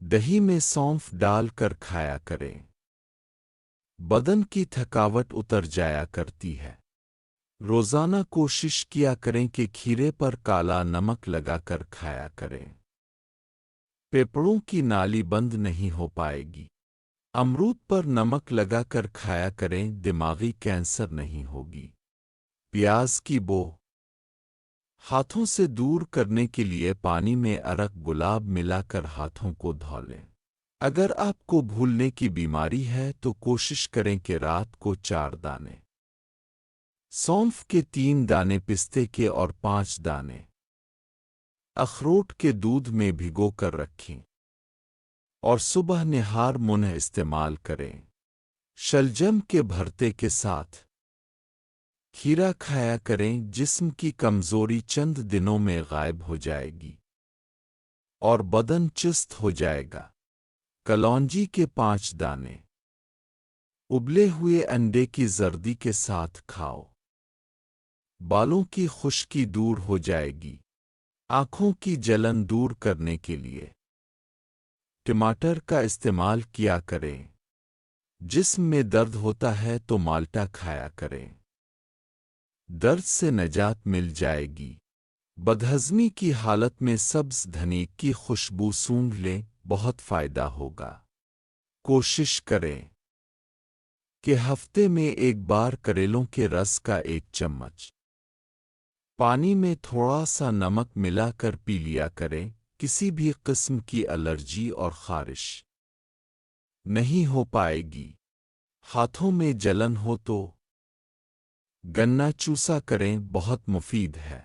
دہی میں سونف ڈال کر کھایا کریں، بدن کی تھکاوٹ اتر جایا کرتی ہے۔ روزانہ کوشش کیا کریں کہ کھیرے پر کالا نمک لگا کر کھایا کریں، پھیپھڑوں کی نالی بند نہیں ہو پائے گی۔ امرود پر نمک لگا کر کھایا کریں، دماغی کینسر نہیں ہوگی۔ پیاز کی بو ہاتھوں سے دور کرنے کے لیے پانی میں ارق گلاب ملا کر ہاتھوں کو دھو لیں۔ اگر آپ کو بھولنے کی بیماری ہے تو کوشش کریں کہ رات کو 4 دانے سونف کے، 3 دانے پستے کے اور 5 دانے اخروٹ کے دودھ میں بھگو کر رکھیں اور صبح نہار منہ استعمال کریں۔ شلجم کے بھرتے کے ساتھ کھیرا کھایا کریں، جسم کی کمزوری چند دنوں میں غائب ہو جائے گی اور بدن چست ہو جائے گا۔ کلونجی کے 5 دانے ابلے ہوئے انڈے کی زردی کے ساتھ کھاؤ، بالوں کی خشکی دور ہو جائے گی۔ آنکھوں کی جلن دور کرنے کے لیے ٹماٹر کا استعمال کیا کریں۔ جسم میں درد ہوتا ہے تو مالٹا کھایا کریں، درد سے نجات مل جائے گی۔ بدہضمی کی حالت میں سبز دھنی کی خوشبو سونگھ لیں، بہت فائدہ ہوگا۔ کوشش کریں کہ ہفتے میں ایک بار کریلوں کے رس کا 1 چمچ پانی میں تھوڑا سا نمک ملا کر پی لیا کریں۔ کسی بھی قسم کی الرجی اور خارش نہیں ہو پائے گی۔ ہاتھوں میں جلن ہو تو گنا چوسا کریں، بہت مفید ہے۔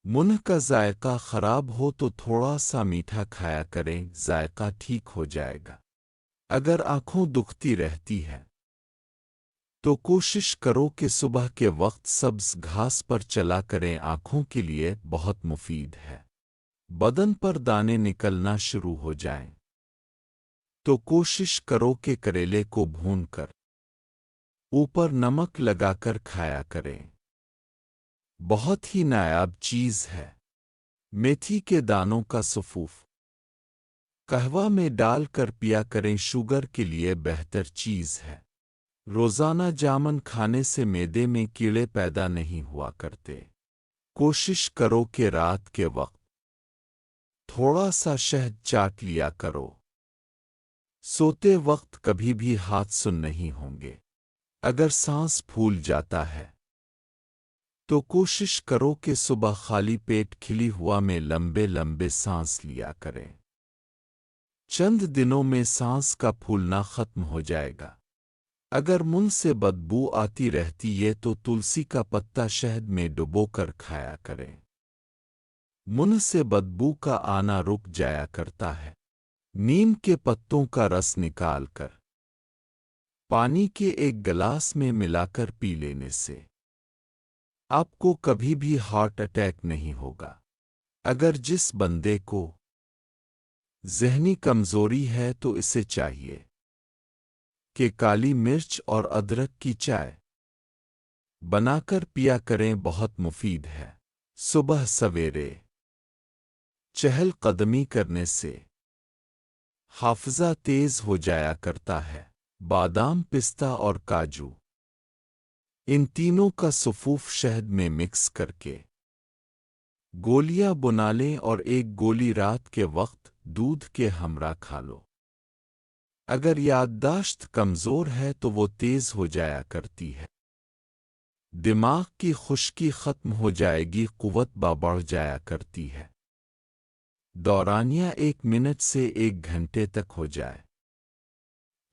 منہ کا ذائقہ خراب ہو تو تھوڑا سا میٹھا کھایا کریں، ذائقہ ٹھیک ہو جائے گا۔ اگر آنکھوں دکھتی رہتی ہے تو کوشش کرو کہ صبح کے وقت سبز گھاس پر چلا کریں، آنکھوں کے لیے بہت مفید ہے۔ بدن پر دانے نکلنا شروع ہو جائیں تو کوشش کرو کہ کریلے کو بھون کر اوپر نمک لگا کر کھایا کریں، بہت ہی نایاب چیز ہے۔ میتھی کے دانوں کا سفوف قہوہ میں ڈال کر پیا کریں، شوگر کے لیے بہتر چیز ہے۔ روزانہ جامن کھانے سے معدے میں کیڑے پیدا نہیں ہوا کرتے۔ کوشش کرو کہ رات کے وقت تھوڑا سا شہد چاٹ لیا کرو، سوتے وقت کبھی بھی ہاتھ سن نہیں ہوں گے۔ اگر سانس پھول جاتا ہے تو کوشش کرو کہ صبح خالی پیٹ کھلی ہوا میں لمبے لمبے سانس لیا کریں، چند دنوں میں سانس کا پھولنا ختم ہو جائے گا۔ اگر منہ سے بدبو آتی رہتی ہے تو تلسی کا پتا شہد میں ڈبو کر کھایا کریں، منہ سے بدبو کا آنا رک جایا کرتا ہے۔ نیم کے پتوں کا رس نکال کر پانی کے 1 گلاس میں ملا کر پی لینے سے آپ کو کبھی بھی ہارٹ اٹیک نہیں ہوگا۔ اگر جس بندے کو ذہنی کمزوری ہے تو اسے چاہیے کہ کالی مرچ اور ادرک کی چائے بنا کر پیا کریں، بہت مفید ہے۔ صبح سویرے چہل قدمی کرنے سے حافظہ تیز ہو جایا کرتا ہے۔ بادام، پستہ اور کاجو، ان تینوں کا سفوف شہد میں مکس کر کے گولیاں بنا لیں اور 1 گولی رات کے وقت دودھ کے ہمراہ کھا لو۔ اگر یادداشت کمزور ہے تو وہ تیز ہو جایا کرتی ہے، دماغ کی خشکی ختم ہو جائے گی، قوت بڑھ جایا کرتی ہے، دورانیہ 1 منٹ سے 1 گھنٹے تک ہو جائے،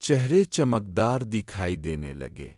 چہرے چمکدار دکھائی دینے لگے۔